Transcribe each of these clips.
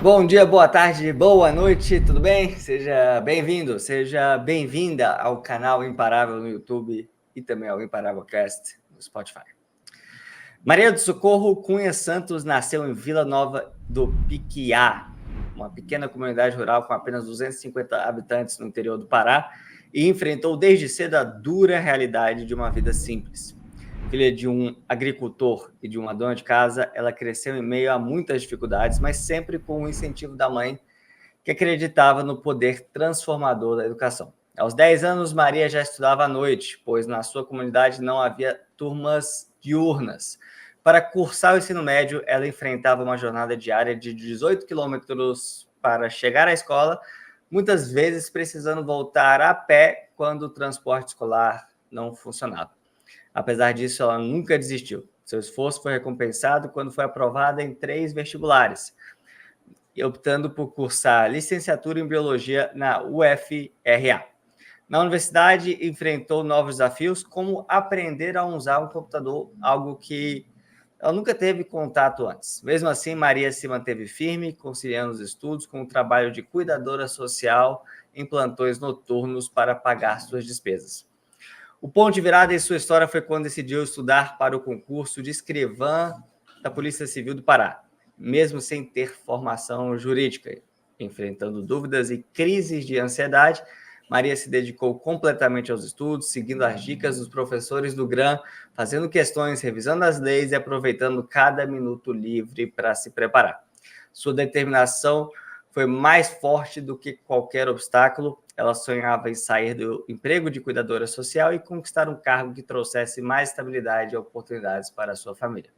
Bom dia, boa tarde, boa noite, tudo bem? Seja bem-vindo, seja bem-vinda ao canal Imparável no YouTube e também ao Imparável Cast no Spotify. Maria do Socorro Cunha Santos nasceu em Vila Nova do Piquiá, uma pequena comunidade rural com apenas 250 habitantes no interior do Pará, e enfrentou desde cedo a dura realidade de uma vida simples. Filha de um agricultor e de uma dona de casa, ela cresceu em meio a muitas dificuldades, mas sempre com o incentivo da mãe, que acreditava no poder transformador da educação. Aos 10 anos, Maria já estudava à noite, pois na sua comunidade não havia turmas diurnas. Para cursar o ensino médio, ela enfrentava uma jornada diária de 18 quilômetros para chegar à escola, muitas vezes precisando voltar a pé quando o transporte escolar não funcionava. Apesar disso, ela nunca desistiu. Seu esforço foi recompensado quando foi aprovada em 3 vestibulares, optando por cursar licenciatura em Biologia na UFRA. Na universidade, enfrentou novos desafios, como aprender a usar um computador, algo que ela nunca teve contato antes. Mesmo assim, Maria se manteve firme, conciliando os estudos com o trabalho de cuidadora social em plantões noturnos para pagar suas despesas. O ponto de virada em sua história foi quando decidiu estudar para o concurso de escrivã da Polícia Civil do Pará, mesmo sem ter formação jurídica. Enfrentando dúvidas e crises de ansiedade, Maria se dedicou completamente aos estudos, seguindo as dicas dos professores do GRAM, fazendo questões, revisando as leis e aproveitando cada minuto livre para se preparar. Sua determinação foi mais forte do que qualquer obstáculo. Ela sonhava em sair do emprego de cuidadora social e conquistar um cargo que trouxesse mais estabilidade e oportunidades para a sua família.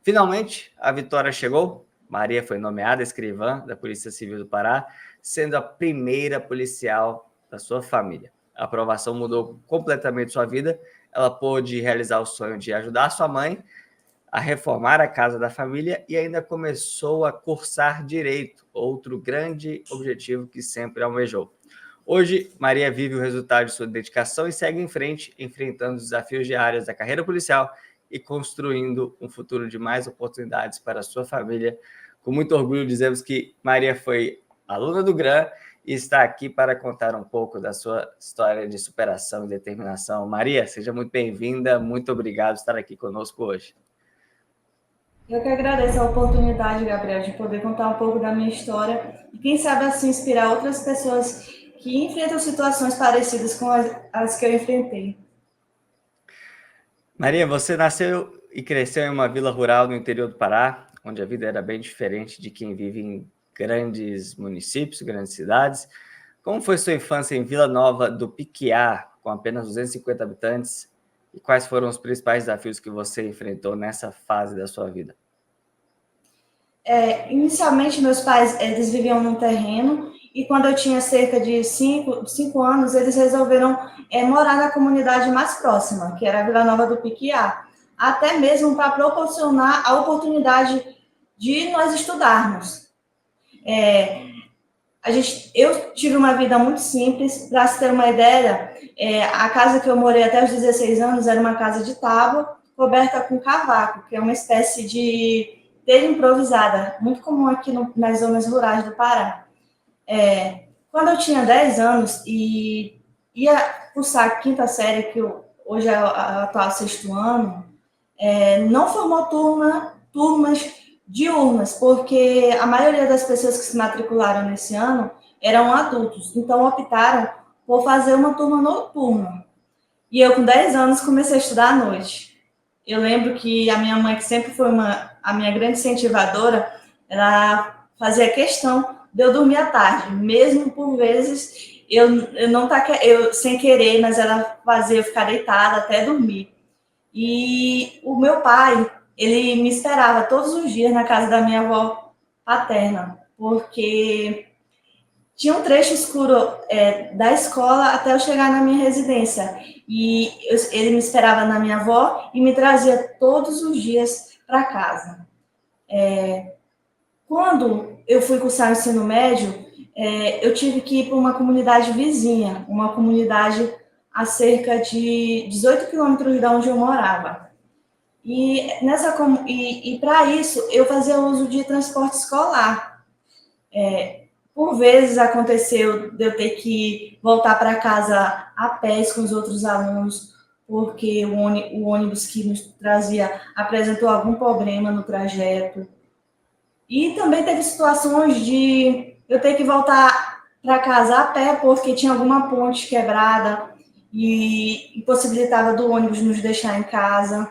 Finalmente, a vitória chegou. Maria foi nomeada escrivã da Polícia Civil do Pará, sendo a primeira policial da sua família. A aprovação mudou completamente sua vida. Ela pôde realizar o sonho de ajudar sua mãe a reformar a casa da família e ainda começou a cursar direito, outro grande objetivo que sempre almejou. Hoje, Maria vive o resultado de sua dedicação e segue em frente, enfrentando os desafios diários da carreira policial e construindo um futuro de mais oportunidades para a sua família. Com muito orgulho, dizemos que Maria foi aluna do GRAM e está aqui para contar um pouco da sua história de superação e determinação. Maria, seja muito bem-vinda, muito obrigado por estar aqui conosco hoje. Eu que agradeço a oportunidade, Gabriel, de poder contar um pouco da minha história e, quem sabe, assim, inspirar outras pessoas que enfrentam situações parecidas com as que eu enfrentei. Maria, você nasceu e cresceu em uma vila rural no interior do Pará, onde a vida era bem diferente de quem vive em grandes municípios, grandes cidades. Como foi sua infância em Vila Nova do Piquiá, com apenas 250 habitantes? E quais foram os principais desafios que você enfrentou nessa fase da sua vida? Inicialmente, meus pais, eles viviam num terreno e quando eu tinha cerca de 5 anos, eles resolveram morar na comunidade mais próxima, que era a Vila Nova do Piquiá, até mesmo para proporcionar a oportunidade de nós estudarmos. Eu tive uma vida muito simples. Para se ter uma ideia, a casa que eu morei até os 16 anos era uma casa de tábua, coberta com cavaco, que é uma espécie de telha improvisada, muito comum aqui nas zonas rurais do Pará. Quando eu tinha 10 anos e ia cursar a quinta série, que hoje é a atual sexto ano, não formou turmas diurnas, porque a maioria das pessoas que se matricularam nesse ano eram adultos, então optaram por fazer uma turma noturna. E eu, com 10 anos, comecei a estudar à noite. Eu lembro que a minha mãe, que sempre foi a minha grande incentivadora, ela fazia questão de eu dormir à tarde, mesmo por vezes eu não tá eu sem querer, mas ela fazia eu ficar deitada até dormir. E o meu pai, ele me esperava todos os dias na casa da minha avó paterna, porque tinha um trecho escuro da escola até eu chegar na minha residência. E ele me esperava na minha avó e me trazia todos os dias para casa. Quando eu fui cursar o ensino médio, eu tive que ir para uma comunidade vizinha, uma comunidade a cerca de 18 quilômetros de onde eu morava. E para isso eu fazia uso de transporte escolar. Por vezes aconteceu de eu ter que voltar para casa a pé com os outros alunos, porque o ônibus que nos trazia apresentou algum problema no trajeto. E também teve situações de eu ter que voltar para casa a pé, porque tinha alguma ponte quebrada e impossibilitava do ônibus nos deixar em casa.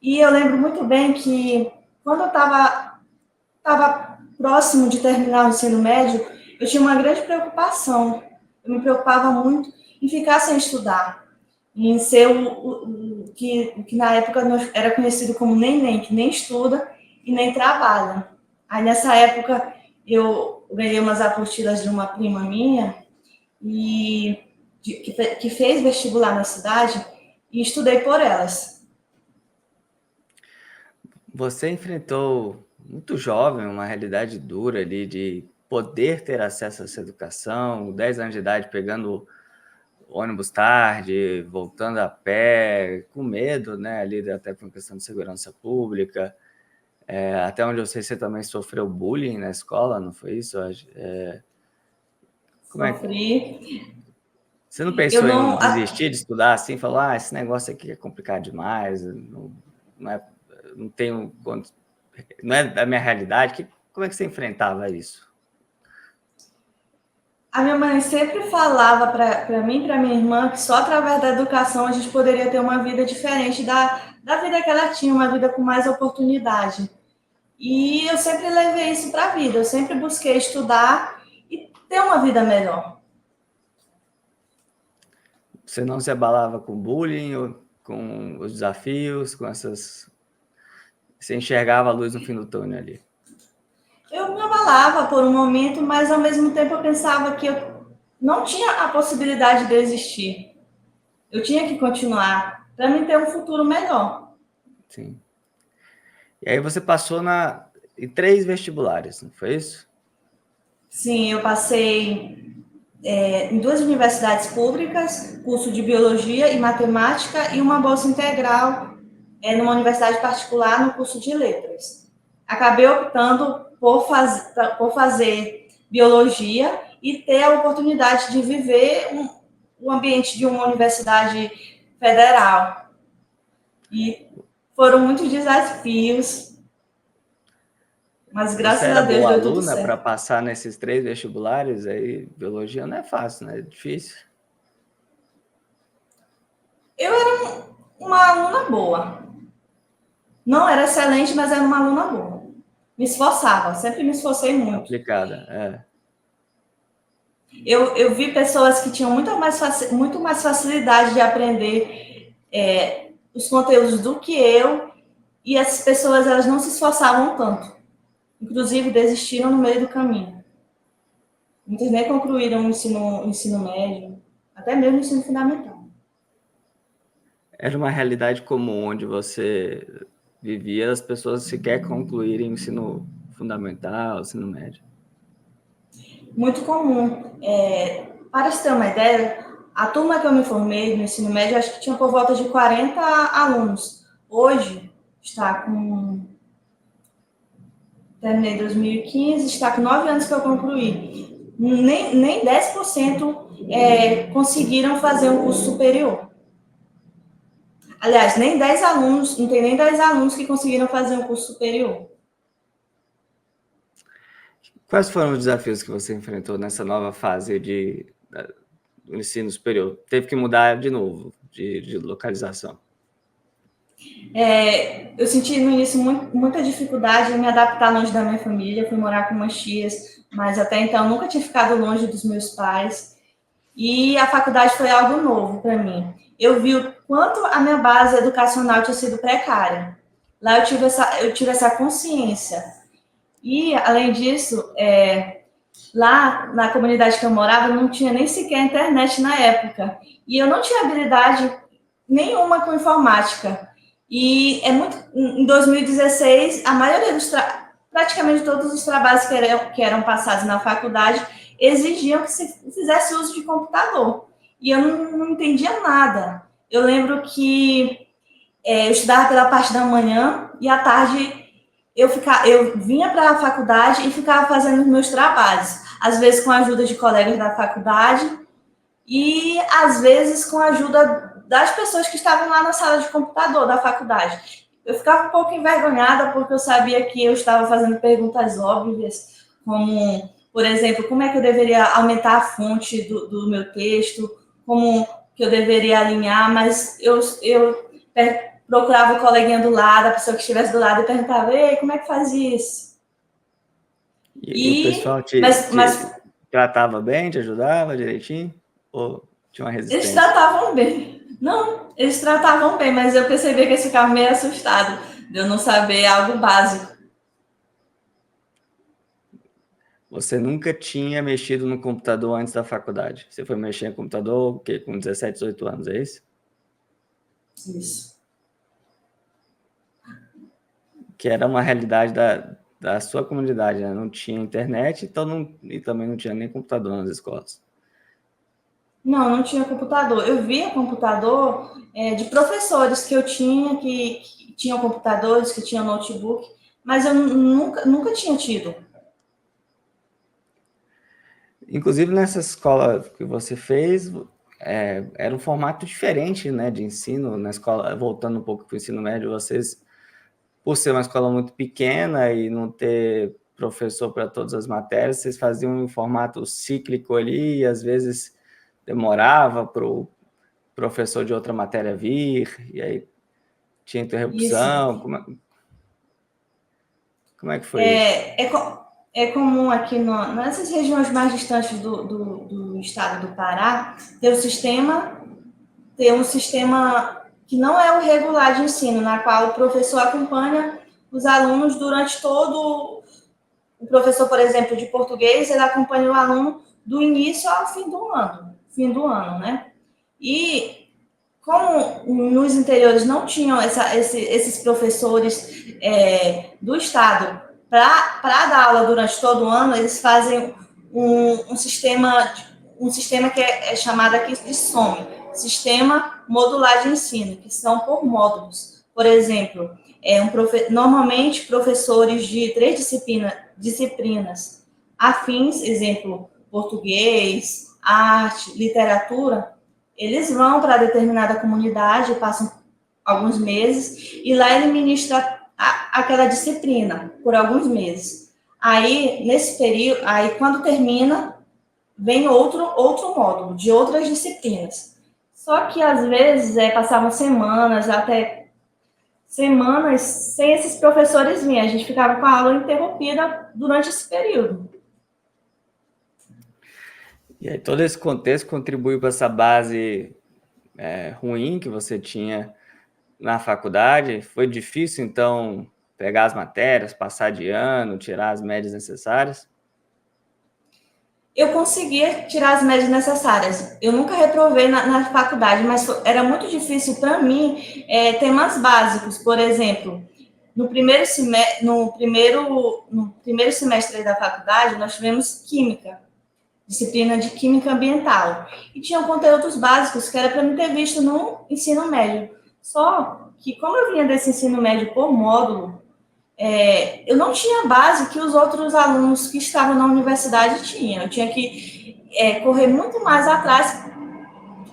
E eu lembro muito bem que quando eu estava próximo de terminar o ensino médio, eu tinha uma grande preocupação. Eu me preocupava muito em ficar sem estudar, em ser o que na época era conhecido como neném, que nem estuda e nem trabalha. Aí nessa época eu ganhei umas apostilas de uma prima minha e que fez vestibular na cidade e estudei por elas. Você enfrentou muito jovem uma realidade dura ali de poder ter acesso a essa educação, 10 anos de idade pegando ônibus tarde, voltando a pé, com medo, né, ali até por questão de segurança pública. Até onde eu sei, você também sofreu bullying na escola, não foi isso? Como é que... Sofri. Você não Eu pensou em não. desistir de estudar assim, falar, esse negócio aqui é complicado demais, não tenho, não é da minha realidade. Como é que você enfrentava isso? A minha mãe sempre falava para mim e para minha irmã que só através da educação a gente poderia ter uma vida diferente da vida que ela tinha, uma vida com mais oportunidade. E eu sempre levei isso para a vida, eu sempre busquei estudar e ter uma vida melhor. Você não se abalava com bullying, ou com os desafios, com essas... Você enxergava a luz no fim do túnel ali? Eu me abalava por um momento, mas ao mesmo tempo eu pensava que eu não tinha a possibilidade de existir. Eu tinha que continuar para mim ter um futuro melhor. Sim. E aí você passou em 3 vestibulares, não foi isso? Sim, eu passei em 2 universidades públicas, curso de Biologia e Matemática, e uma bolsa integral numa universidade particular no curso de Letras. Acabei optando por fazer Biologia e ter a oportunidade de viver o ambiente de uma universidade federal. E foram muitos desafios, mas Você graças a era Deus boa deu tudo aluna para certo. passar nesses 3 vestibulares? Aí, biologia não é fácil, né? É difícil. Eu era uma aluna boa. Não era excelente, mas era uma aluna boa. Me esforçava, sempre me esforcei muito. Aplicada, é. Eu vi pessoas que tinham muito mais facilidade de aprender os conteúdos do que eu, e essas pessoas elas não se esforçavam tanto. Inclusive, desistiram no meio do caminho. Muitas nem concluíram o ensino médio, até mesmo o ensino fundamental. Era uma realidade comum onde você vivia, as pessoas sequer concluírem o ensino fundamental, o ensino médio. Muito comum. Para se ter uma ideia, a turma que eu me formei no ensino médio, acho que tinha por volta de 40 alunos. Hoje, está com... Terminei em 2015, está com 9 anos que eu concluí. Nem 10% conseguiram fazer um curso superior. Aliás, nem 10 alunos, não tem nem 10 alunos que conseguiram fazer um curso superior. Quais foram os desafios que você enfrentou nessa nova fase do ensino superior? Teve que mudar de novo, de localização. Eu senti no início muita dificuldade em me adaptar longe da minha família. Fui morar com umas tias, mas até então nunca tinha ficado longe dos meus pais. E a faculdade foi algo novo para mim. Eu vi o quanto a minha base educacional tinha sido precária. Lá eu tive essa consciência. E, além disso, lá na comunidade que eu morava, não tinha nem sequer internet na época. E eu não tinha habilidade nenhuma com informática. E em 2016, a maioria praticamente todos os trabalhos que eram passados na faculdade exigiam que se fizesse uso de computador. E eu não entendia nada. Eu lembro que eu estudava pela parte da manhã e à tarde eu vinha para a faculdade e ficava fazendo os meus trabalhos, às vezes com a ajuda de colegas da faculdade e às vezes com a ajuda das pessoas que estavam lá na sala de computador da faculdade. Eu ficava um pouco envergonhada porque eu sabia que eu estava fazendo perguntas óbvias, como, por exemplo, como é que eu deveria aumentar a fonte do meu texto, como que eu deveria alinhar, mas eu procurava o coleguinha do lado, a pessoa que estivesse do lado, e perguntava, ei, como é que faz isso? E o pessoal te tratava bem, te ajudava direitinho? Ou tinha uma resistência? Eles tratavam bem. Não, eles tratavam bem, mas eu percebi que eles ficavam meio assustados de eu não saber algo básico. Você nunca tinha mexido no computador antes da faculdade? Você foi mexer no computador, o quê? Com 17, 18 anos, é isso? Isso. Que era uma realidade da sua comunidade, né? Não tinha internet, então e também não tinha nem computador nas escolas. Não tinha computador. Eu via computador de professores que eu tinha, que tinham computadores, que tinham notebook, mas eu nunca tinha tido. Inclusive, nessa escola que você fez, era um formato diferente, né, de ensino. Na escola, voltando um pouco para o ensino médio, vocês, por ser uma escola muito pequena e não ter professor para todas as matérias, vocês faziam um formato cíclico ali e às vezes demorava para o professor de outra matéria vir, e aí tinha interrupção. Isso. Como é que foi isso? É comum aqui nessas regiões mais distantes do estado do Pará ter um sistema que não é o regular de ensino, na qual o professor acompanha os alunos durante todo. O professor, por exemplo, de português, ele acompanha o aluno do início ao fim do ano, né? E como nos interiores não tinham esses professores do estado para dar aula durante todo o ano, eles fazem um sistema que é chamado aqui de SOME, Sistema Modular de Ensino, que são por módulos. Por exemplo, normalmente professores de 3 disciplinas afins, exemplo, português, arte, literatura, eles vão para determinada comunidade, passam alguns meses, e lá ele ministra aquela disciplina por alguns meses. Aí, nesse período, aí quando termina, vem outro módulo de outras disciplinas. Só que, às vezes, passavam semanas, até semanas, sem esses professores virem. A gente ficava com a aula interrompida durante esse período. E aí todo esse contexto contribuiu para essa base ruim que você tinha na faculdade? Foi difícil, então, pegar as matérias, passar de ano, tirar as médias necessárias? Eu conseguia tirar as médias necessárias. Eu nunca reprovei na faculdade, mas era muito difícil para mim temas básicos. Por exemplo, no primeiro semestre da faculdade, nós tivemos química, disciplina de química ambiental. E tinham conteúdos básicos que era para mim ter visto no ensino médio. Só que, como eu vinha desse ensino médio por módulo, eu não tinha base que os outros alunos que estavam na universidade tinham. Eu tinha que correr muito mais atrás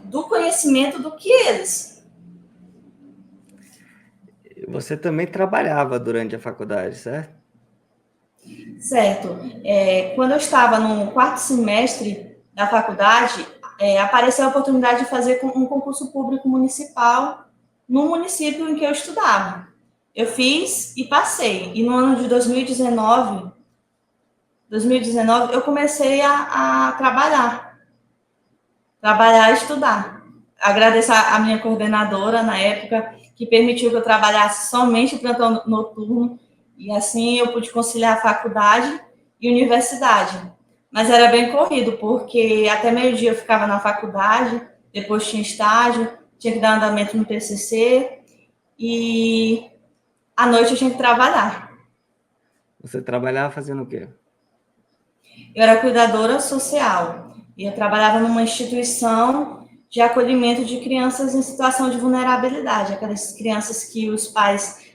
do conhecimento do que eles. Você também trabalhava durante a faculdade, certo? Certo. Quando eu estava no 4º semestre da faculdade, apareceu a oportunidade de fazer um concurso público municipal no município em que eu estudava. Eu fiz e passei. E no ano de 2019 eu comecei a trabalhar e estudar. Agradeço a minha coordenadora na época, que permitiu que eu trabalhasse somente plantão noturno, e assim eu pude conciliar a faculdade e universidade. Mas era bem corrido, porque até meio-dia eu ficava na faculdade, depois tinha estágio, tinha que dar andamento no TCC, e à noite eu tinha que trabalhar. Você trabalhava fazendo o quê? Eu era cuidadora social, e eu trabalhava numa instituição de acolhimento de crianças em situação de vulnerabilidade, aquelas crianças que os pais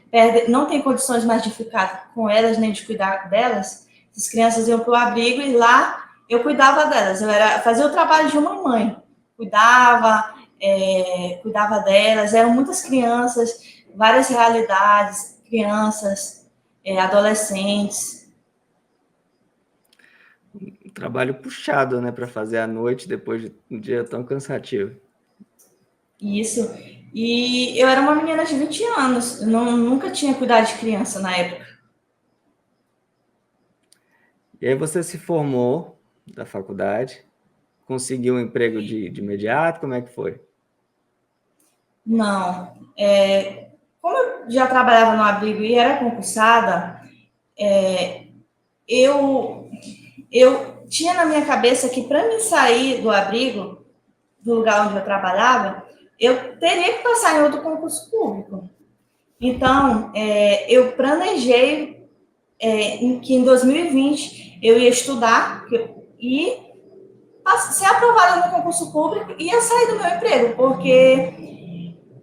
não tem condições mais de ficar com elas, nem de cuidar delas, as crianças iam para o abrigo e lá eu cuidava delas. Fazia o trabalho de uma mãe, cuidava delas. Eram muitas crianças, várias realidades, crianças, adolescentes. Um trabalho puxado, né, para fazer à noite depois de um dia tão cansativo. Isso. E eu era uma menina de 20 anos, nunca tinha cuidado de criança na época. E aí você se formou da faculdade, conseguiu um emprego de imediato, como é que foi? Não. Como eu já trabalhava no abrigo e era concursada, eu tinha na minha cabeça que para mim sair do abrigo, do lugar onde eu trabalhava, eu teria que passar em outro concurso público. Então, eu planejei que em 2020 eu ia estudar e ser aprovada no concurso público e ia sair do meu emprego, porque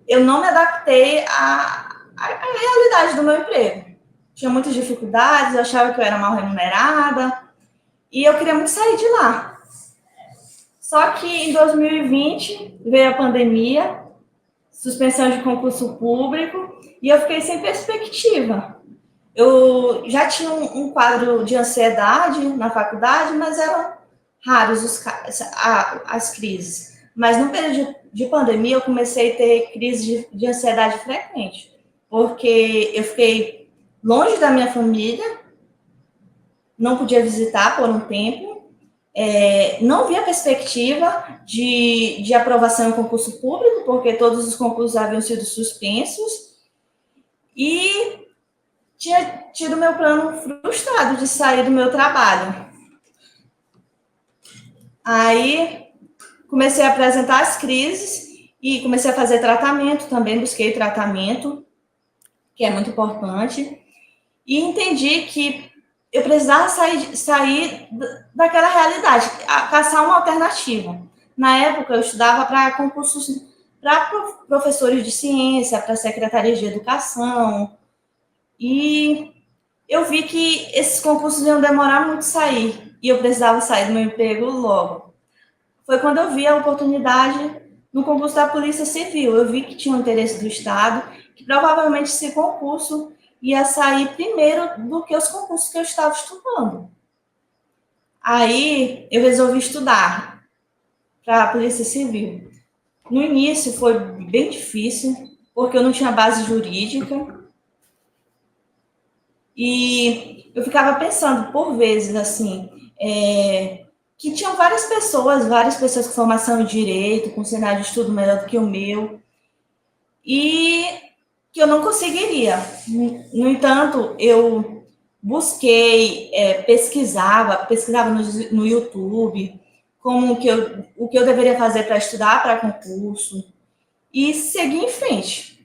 eu não me adaptei à realidade do meu emprego. Tinha muitas dificuldades, eu achava que eu era mal remunerada e eu queria muito sair de lá. Só que em 2020 veio a pandemia, suspensão de concurso público e eu fiquei sem perspectiva. Eu já tinha um quadro de ansiedade na faculdade, mas eram raros as crises. Mas no período de pandemia eu comecei a ter crise de ansiedade frequente, porque eu fiquei longe da minha família, não podia visitar por um tempo, não via perspectiva de aprovação em concurso público, porque todos os concursos haviam sido suspensos, e tinha tido meu plano frustrado de sair do meu trabalho. Aí comecei a apresentar as crises e comecei a fazer tratamento, também busquei tratamento, que é muito importante, e entendi que eu precisava sair daquela realidade, caçar uma alternativa. Na época, eu estudava para concursos para professores de ciência, para secretarias de educação, e eu vi que esses concursos iam demorar muito a sair, e eu precisava sair do meu emprego logo. Foi quando eu vi a oportunidade no concurso da Polícia Civil. Eu vi que tinha um interesse do Estado, que provavelmente esse concurso ia sair primeiro do que os concursos que eu estava estudando. Aí eu resolvi estudar para a Polícia Civil. No início foi bem difícil, porque eu não tinha base jurídica. E eu ficava pensando, por vezes, assim, que tinham várias pessoas com formação em direito, com cenário de estudo melhor do que o meu, e que eu não conseguiria. No entanto, eu busquei, pesquisava no YouTube o que eu deveria fazer para estudar para concurso e segui em frente.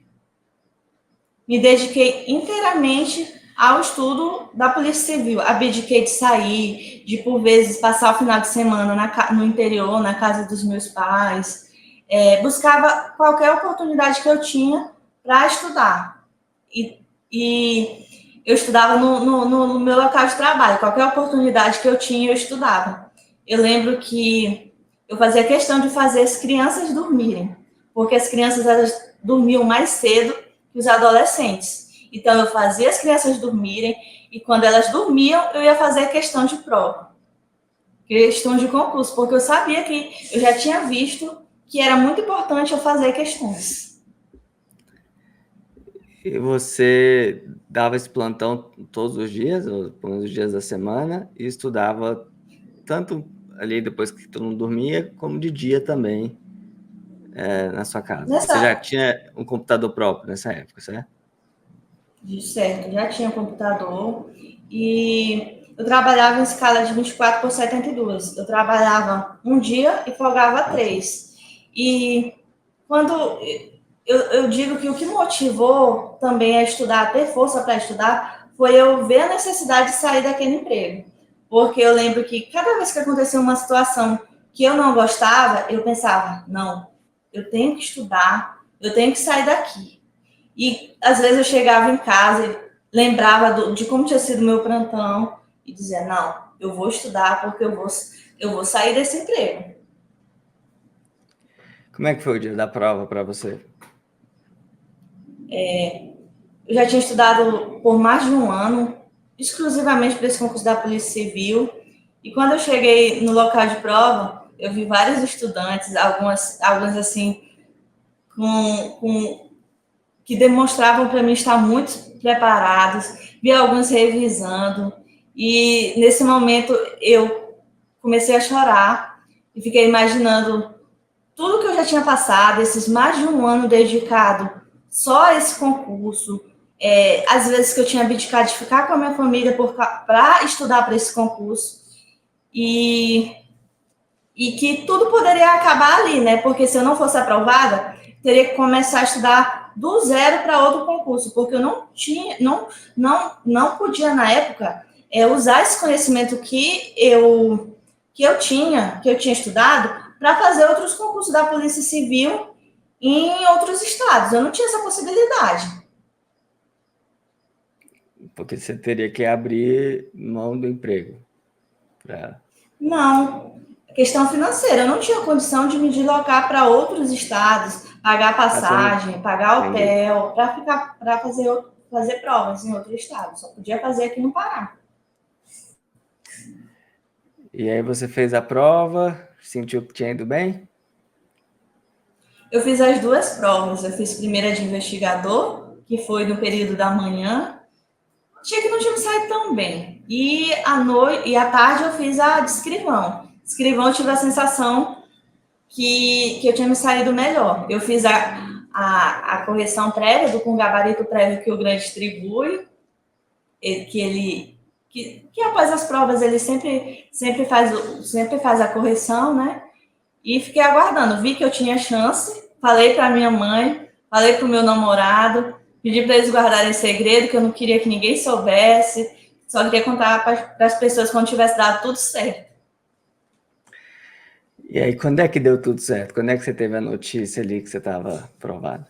Me dediquei inteiramente ao estudo da Polícia Civil. Abdiquei de sair, de, por vezes, passar o final de semana no interior, na casa dos meus pais. Buscava qualquer oportunidade que eu tinha para estudar. E eu estudava no meu local de trabalho. Qualquer oportunidade que eu tinha, eu estudava. Eu lembro que eu fazia questão de fazer as crianças dormirem, porque as crianças elas dormiam mais cedo que os adolescentes. Então, eu fazia as crianças dormirem e, quando elas dormiam, eu ia fazer questão de prova, questão de concurso, porque eu sabia que eu já tinha visto que era muito importante eu fazer questões. E você dava esse plantão todos os dias, ou os dias da semana, e estudava tanto ali depois que todo mundo dormia, como de dia também, na sua casa. Você já tinha um computador próprio nessa época, certo? Certo, já tinha computador e eu trabalhava em escala de 24/72. Eu trabalhava um dia e folgava 3. E quando eu digo que o que motivou também a estudar, a ter força para estudar, foi eu ver a necessidade de sair daquele emprego. Porque eu lembro que cada vez que acontecia uma situação que eu não gostava, eu pensava, não, eu tenho que estudar, eu tenho que sair daqui. E às vezes eu chegava em casa e lembrava de como tinha sido o meu plantão e dizia, não, eu vou estudar porque eu vou sair desse emprego. Como é que foi o dia da prova para você? Eu já tinha estudado por mais de um ano, exclusivamente para esse concurso da Polícia Civil. E quando eu cheguei no local de prova, eu vi vários estudantes, alguns assim, que demonstravam para mim estar muito preparados, vi alguns revisando. E nesse momento eu comecei a chorar e fiquei imaginando tudo que eu já tinha passado, esses mais de um ano dedicado só a esse concurso, às vezes que eu tinha abdicado de ficar com a minha família para estudar para esse concurso, e que tudo poderia acabar ali, né? Porque se eu não fosse aprovada, teria que começar a estudar do zero para outro concurso, porque eu não tinha, não podia na época usar esse conhecimento que eu tinha estudado para fazer outros concursos da Polícia Civil em outros estados. Eu não tinha essa possibilidade. Porque você teria que abrir mão do emprego. Não, questão financeira. Eu não tinha condição de me deslocar para outros estados, pagar passagem, pagar hotel, para fazer provas em outro estado. Só podia fazer aqui no Pará. E aí você fez a prova, sentiu que tinha ido bem? Eu fiz as duas provas. Eu fiz primeira de investigador, que foi no período da manhã. Achei que não tinha me saído tão bem. E à tarde eu fiz a de escrivão. Escrivão eu tive a sensação que eu tinha me saído melhor. Eu fiz a correção prévia, com gabarito prévio que o grande distribui, que após as provas ele sempre faz a correção, né? E fiquei aguardando. Vi que eu tinha chance, falei para minha mãe, falei para o meu namorado, pedi para eles guardarem segredo, que eu não queria que ninguém soubesse, só queria contar para as pessoas quando tivesse dado tudo certo. E aí, quando é que deu tudo certo? Quando é que você teve a notícia ali que você estava aprovado?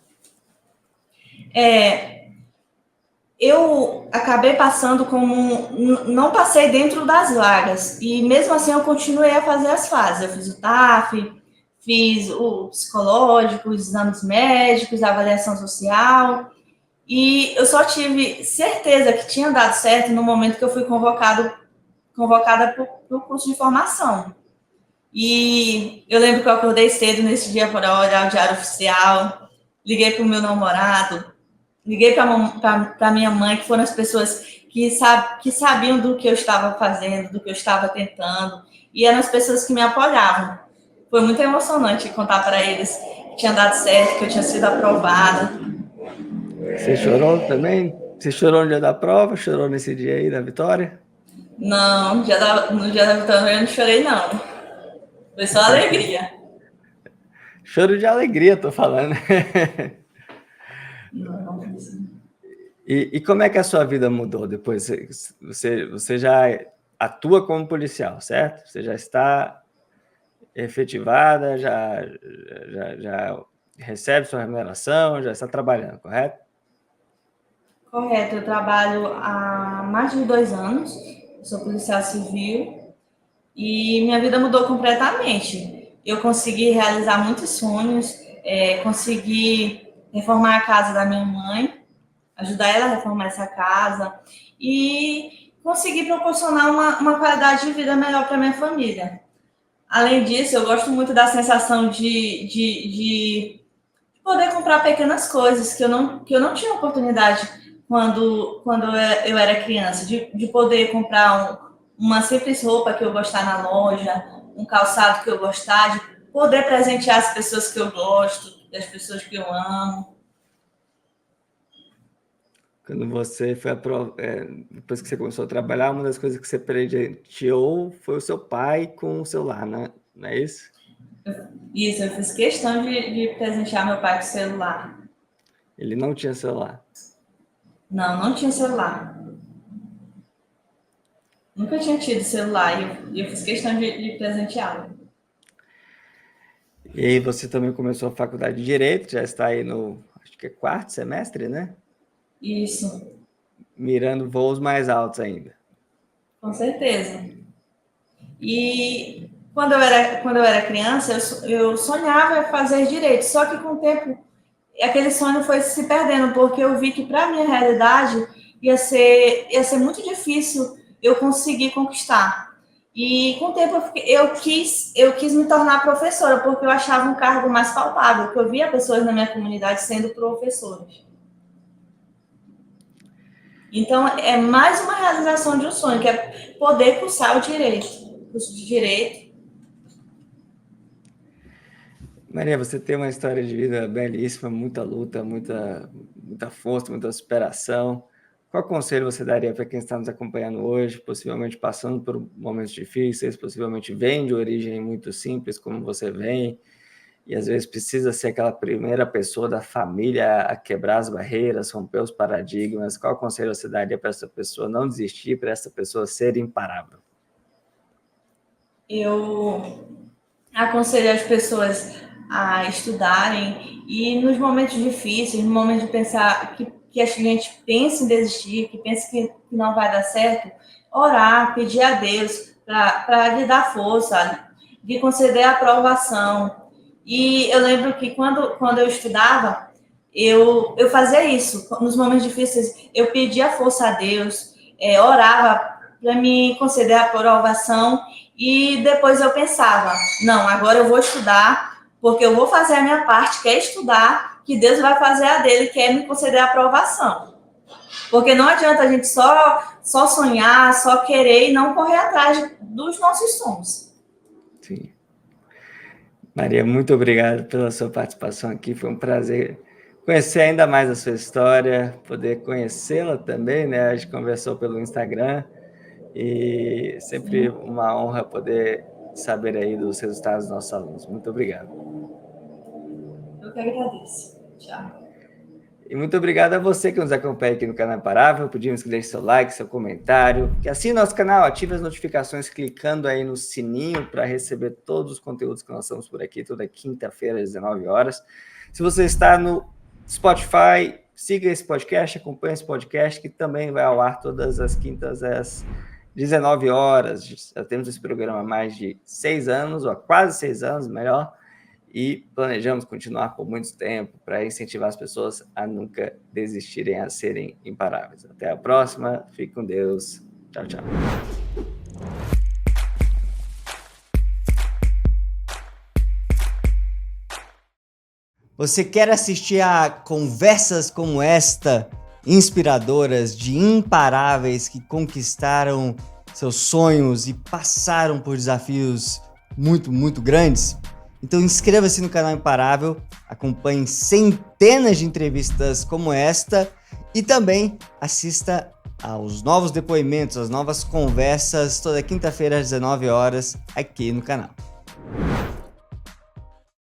Eu acabei passando como... Não passei dentro das vagas. E mesmo assim eu continuei a fazer as fases. Eu fiz o TAF, fiz o psicológico, os exames médicos, a avaliação social. E eu só tive certeza que tinha dado certo no momento que eu fui convocada para o curso de formação. E eu lembro que eu acordei cedo nesse dia para olhar o diário oficial, liguei para o meu namorado, liguei para minha mãe, que foram as pessoas que sabiam do que eu estava fazendo, do que eu estava tentando, e eram as pessoas que me apoiavam. Foi muito emocionante contar para eles que tinha dado certo, que eu tinha sido aprovada. Você chorou também? Você chorou no dia da prova? Chorou nesse dia aí da vitória? Não, no dia da vitória eu não chorei, não. Foi só alegria. Choro de alegria, tô falando. Não. E como é que a sua vida mudou depois? Você já atua como policial, certo? Você já está efetivada, já recebe sua remuneração, já está trabalhando, correto? Correto, eu trabalho há mais de 2 anos, sou policial civil e minha vida mudou completamente. Eu consegui realizar muitos sonhos, consegui reformar a casa da minha mãe, ajudar ela a reformar essa casa e conseguir proporcionar uma qualidade de vida melhor para minha família. Além disso, eu gosto muito da sensação de poder comprar pequenas coisas que eu não tinha oportunidade quando eu era criança, de poder comprar uma simples roupa que eu gostar na loja, um calçado que eu gostar, de poder presentear as pessoas que eu gosto, das pessoas que eu amo. Quando você foi depois que você começou a trabalhar, uma das coisas que você presenteou foi o seu pai com o celular, né? Não é isso? Isso, eu fiz questão de presentear meu pai com celular. Ele não tinha celular. Não tinha celular. Nunca tinha tido celular e eu fiz questão de presenteá-lo. E aí você também começou a faculdade de Direito, já está aí acho que é quarto semestre, né? Isso. Mirando voos mais altos ainda. Com certeza. E quando eu era criança, eu sonhava em fazer direito, só que com o tempo aquele sonho foi se perdendo, porque eu vi que para a minha realidade ia ser muito difícil eu conseguir conquistar. E com o tempo eu quis me tornar professora, porque eu achava um cargo mais palpável, porque eu via pessoas na minha comunidade sendo professoras. Então, é mais uma realização de um sonho, que é poder cursar o direito, curso de direito. Maria, você tem uma história de vida belíssima, muita luta, muita força, muita superação. Qual conselho você daria para quem está nos acompanhando hoje, possivelmente passando por momentos difíceis, possivelmente vem de origem muito simples, como você vem, e às vezes precisa ser aquela primeira pessoa da família a quebrar as barreiras, romper os paradigmas? Qual conselho você daria para essa pessoa não desistir, para essa pessoa ser imparável? Eu aconselho as pessoas a estudarem e nos momentos difíceis, no momento de pensar que a gente pense em desistir, que pense que não vai dar certo, orar, pedir a Deus para lhe dar força, de conceder a aprovação. E eu lembro que quando eu estudava, eu fazia isso. Nos momentos difíceis, eu pedia força a Deus, orava para me conceder a aprovação. E depois eu pensava, não, agora eu vou estudar, porque eu vou fazer a minha parte, que é estudar, que Deus vai fazer a dele, que é me conceder a aprovação. Porque não adianta a gente só sonhar, só querer e não correr atrás dos nossos sonhos. Sim. Maria, muito obrigado pela sua participação aqui. Foi um prazer conhecer ainda mais a sua história, poder conhecê-la também, né? A gente conversou pelo Instagram e sempre uma honra poder saber aí dos resultados dos nossos alunos. Muito obrigado. Eu que agradeço. Tchau. E muito obrigado a você que nos acompanha aqui no canal Imparável. Pedimos que deixe seu like, seu comentário, que assine nosso canal, ative as notificações clicando aí no sininho para receber todos os conteúdos que nós estamos por aqui toda quinta-feira às 19 horas. Se você está no Spotify, siga esse podcast, acompanhe esse podcast que também vai ao ar todas as quintas às 19 horas. Já temos esse programa há mais de 6 anos, ou há quase 6 anos, melhor. E planejamos continuar por muito tempo para incentivar as pessoas a nunca desistirem, a serem imparáveis. Até a próxima, fique com Deus. Tchau, tchau. Você quer assistir a conversas como esta, inspiradoras, de imparáveis que conquistaram seus sonhos e passaram por desafios muito, muito grandes? Então inscreva-se no canal Imparável, acompanhe centenas de entrevistas como esta e também assista aos novos depoimentos, às novas conversas toda quinta-feira às 19 horas aqui no canal.